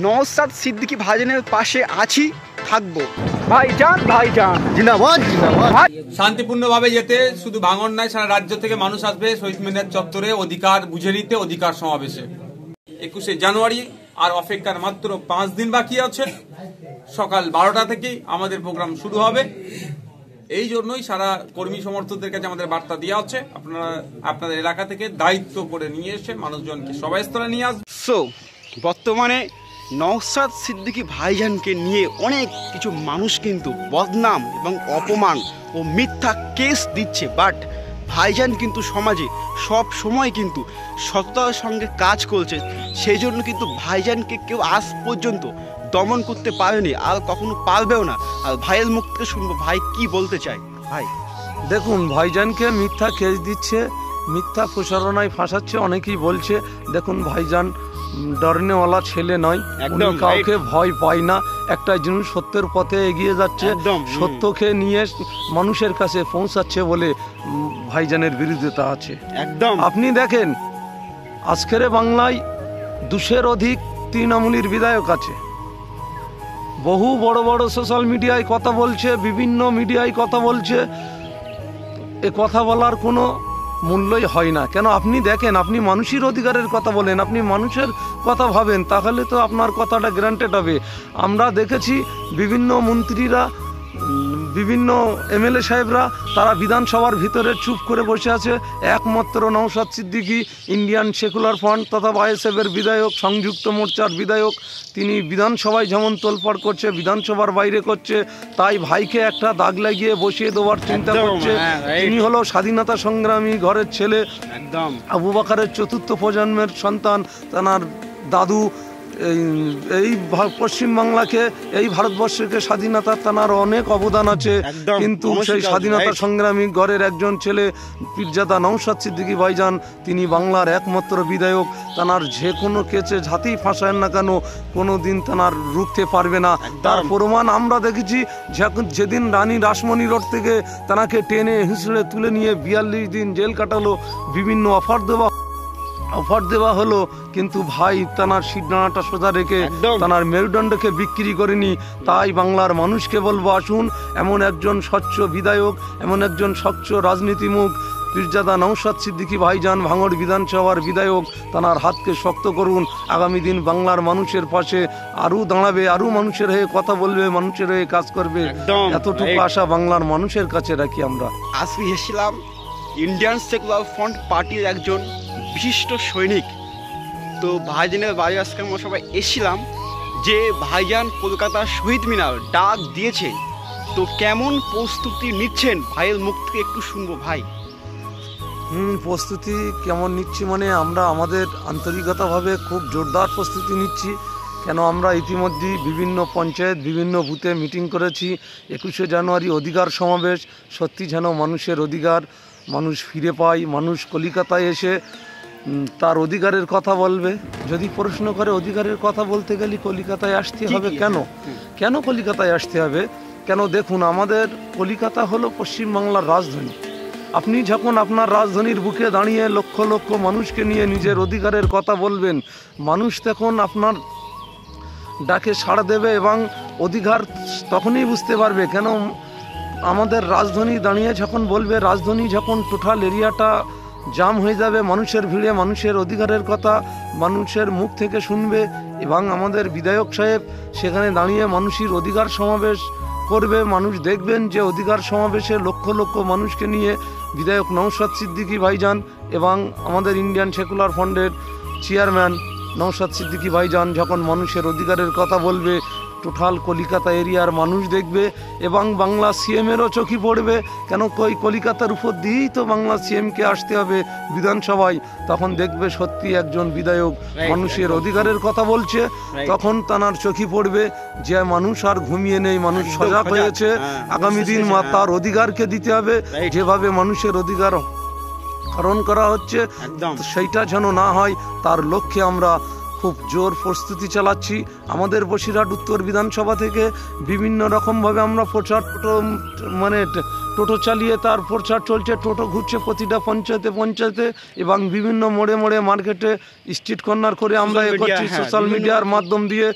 নওশাদ সিদ্দিকী ভাইজানের পাশে আছি, থাকবো। ভাইজান ভাইজান জিন্দাবাদ জিন্দাবাদ। শান্তিপূর্ণভাবে যেতে শুধু ভাঙন নয়, সারা রাজ্য থেকে মানুষ আসবে শহীদ মিনার চত্বরে অধিকার বুঝে নিতে, অধিকার সমাবেশে 21শে জানুয়ারি। আর অপেক্ষার মাত্র 5 দিন বাকি আছে। সকাল 12টা থেকেই আমাদের প্রোগ্রাম শুরু হবে। এই জন্যই সারা কর্মী সমর্থকদের কাছে আমাদের বার্তা দেওয়া হচ্ছে, আপনারা আপনাদের এলাকা থেকে দায়িত্ব করে নিয়ে এসে মানুষজনকে সভাস্থলে নিয়ে আসবে। সো বর্তমানে নওশাদ সিদ্দিকী ভাইজানকে নিয়ে অনেক কিছু মানুষ কিন্তু বদনাম এবং অপমান ও মিথ্যা কেস দিচ্ছে, বাট ভাইজান কিন্তু সমাজে সব সময় কিন্তু সততার সঙ্গে কাজ করছে। সেই জন্য কিন্তু ভাইজানকে কেউ আজ পর্যন্ত দমন করতে পারেনি, আর কখনো পারবেও না। আর ভাইয়ের মুখ থেকে শুনবো ভাই কি বলতে চায়। ভাই দেখুন, ভাইজানকে মিথ্যা কেস দিচ্ছে, মিথ্যা প্রচারণায় ফাঁসাচ্ছে, অনেকেই বলছে। দেখুন, ভাইজান ডরনেওয়ালা ছেলে নয়, উনি কাউকে ভয় পায় না। একটা জিনিস সত্যের পথে এগিয়ে যাচ্ছে, সত্যকে নিয়ে মানুষের কাছে পৌঁছাচ্ছে বলে ভাইজানের বিরোধিতা আছে। একদম আপনি দেখেন, আজকের বাংলায় 200-এর অধিক তৃণমূলের বিধায়ক আছে। বহু বড় বড় সোশ্যাল মিডিয়ায় কথা বলছে, বিভিন্ন মিডিয়ায় কথা বলছে। এ কথা বলার কোনো মূল্যই হয় না। কেন? আপনি দেখেন, আপনি মানুষের অধিকারের কথা বলেন, আপনি মানুষের কথা ভাবেন, তাহলে তো আপনার কথাটা গ্রান্টেড হবে। আমরা দেখেছি বিভিন্ন মন্ত্রীরা, বিভিন্ন এমএলএ সাহেবরা, তারা বিধানসভার ভিতরে চুপ করে বসে আছে। একমাত্র Naushad Siddiqui Indian secular front তথা আইএসএফের বিধায়ক, সংযুক্ত মোর্চার বিধায়ক, তিনি বিধানসভায় যেমন তোলপাড় করছে, বিধানসভার বাইরে করছে। তাই ভাইকে একটা দাগ লাগিয়ে বসিয়ে দেওয়ার চিন্তা করছে। তিনি হলো স্বাধীনতা সংগ্রামী ঘরের ছেলে, একদম আবু বকরের 4র্থ প্রজন্মের সন্তান। তার দাদু এই পশ্চিমবাংলাকে, এই ভারতবর্ষকে স্বাধীনতার তার অনেক অবদান আছে। কিন্তু সেই স্বাধীনতা সংগ্রামী ঘরের একজন ছেলে পীরজাদা নওশাদ সিদ্দিকী ভাইজান, তিনি বাংলার একমাত্র বিধায়ক। তার যে কোনো কেসে ঝাঁতেই ফাঁসায় না কেন, কোনো দিন তার রুখতে পারবে না। তার প্রমাণ আমরা দেখেছি। যেদিন রানী রাসমণি রোড থেকে তাকে টেনে হিঁচড়ে তুলে নিয়ে 42 দিন জেল কাটালো, বিভিন্ন অফার দেওয়া হলো, কিন্তু ভাই তার সিদ্ধান্তটা সোজা রেখে তার মেরুদণ্ডকে বিক্রি করেনি। তাই বাংলার মানুষকে বলবো, আসুন, এমন একজন স্বচ্ছ বিধায়ক, এমন একজন স্বচ্ছ রাজনীতিমুখ পীরজাদা নওশাদ সিদ্দিকী ভাইজান, ভাঙড় বিধানসভার বিধায়ক, তার হাতকে শক্ত করুন। আগামী দিন বাংলার মানুষের পাশে আরও দাঁড়াবে, আরও মানুষের হয়ে কথা বলবে, মানুষের হয়ে কাজ করবে। এতটুকু আশা বাংলার মানুষের কাছে রাখি আমরা। আজকে এসেছিলাম ইন্ডিয়ান সেকুলার ফ্রন্ট পার্টির একজন বিশিষ্ট সৈনিক। তো ভাইজানের বাড়ি আজকে আমরা সবাই এসেছিলাম, যে ভাইজান কলকাতার শহীদ মিনার ডাক দিয়েছে। তো কেমন প্রস্তুতি নিচ্ছেন ভাইয়ের মুখ থেকে একটু শুনবো। ভাই প্রস্তুতি কেমন নিচ্ছি মানে, আমরা আমাদের আন্তরিকতাভাবে খুব জোরদার প্রস্তুতি নিচ্ছি। কেন? আমরা ইতিমধ্যেই বিভিন্ন পঞ্চায়েত, বিভিন্ন বুথে মিটিং করেছি। 21শে জানুয়ারি অধিকার সমাবেশ, সত্যি যেন মানুষের অধিকার মানুষ ফিরে পায়। মানুষ কলিকাতায় এসে তার অধিকারের কথা বলবে। যদি প্রশ্ন করে অধিকারের কথা বলতে গেলে কলিকাতায় আসতে হবে কেন? কেন কলিকাতায় আসতে হবে? কেন? দেখুন, আমাদের কলিকাতা হলো পশ্চিমবাংলার রাজধানী। আপনি যখন আপনার রাজধানীর বুকে দাঁড়িয়ে লক্ষ লক্ষ মানুষকে নিয়ে নিজের অধিকারের কথা বলবেন, মানুষ তখন আপনার ডাকে সাড়া দেবে এবং অধিকার তখনই বুঝতে পারবে। কেন? আমাদের রাজধানী দাঁড়িয়ে যখন বলবে, রাজধানী যখন টোটাল এরিয়াটা জাম হয়ে যাবে মানুষের ভিড়ে, মানুষের অধিকারের কথা মানুষের মুখ থেকে শুনবে, এবং আমাদের বিধায়ক সাহেব সেখানে দাঁড়িয়ে মানুষের অধিকার সমাবেশ করবে। মানুষ দেখবেন যে অধিকার সমাবেশে লক্ষ লক্ষ মানুষকে নিয়ে বিধায়ক নওশাদ সিদ্দিকী ভাইজান এবং আমাদের ইন্ডিয়ান সেকুলার ফ্রন্টের চেয়ারম্যান নওশাদ সিদ্দিকী ভাইজান যখন মানুষের অধিকারের কথা বলবে, টোটাল কলিকাতা এরিয়ার মানুষ দেখবে এবং বাংলা সিএমেরও চোখে পড়বে। কেন? কলিকাতার উপর দিয়েই তো বাংলা সিএমকে আসতে হবে বিধানসভায়। তখন দেখবে সত্যি একজন বিধায়ক মানুষের অধিকারের কথা বলছে, তখন তার চোখে পড়বে যে মানুষ আর ঘুমিয়ে নেই, মানুষ সজাগ হয়েছে। আগামী দিন তার অধিকারকে দিতে হবে। যেভাবে মানুষের অধিকার হরণ করা হচ্ছে, সেইটা যেন না হয়, তার লক্ষ্যে আমরা খুব জোর প্রস্তুতি চালাচ্ছি। আমাদের বসিরহাট উত্তর বিধানসভা থেকে বিভিন্ন রকমভাবে আমরা প্রচার টোটো চালিয়ে তার প্রচার চলছে। টোটো ঘুরছে প্রতিটা পঞ্চায়েতে এবং বিভিন্ন মোড়ে মার্কেটে স্ট্রিট কর্নার করে আমরা এ করছি। সোশ্যাল মিডিয়ার মাধ্যম দিয়ে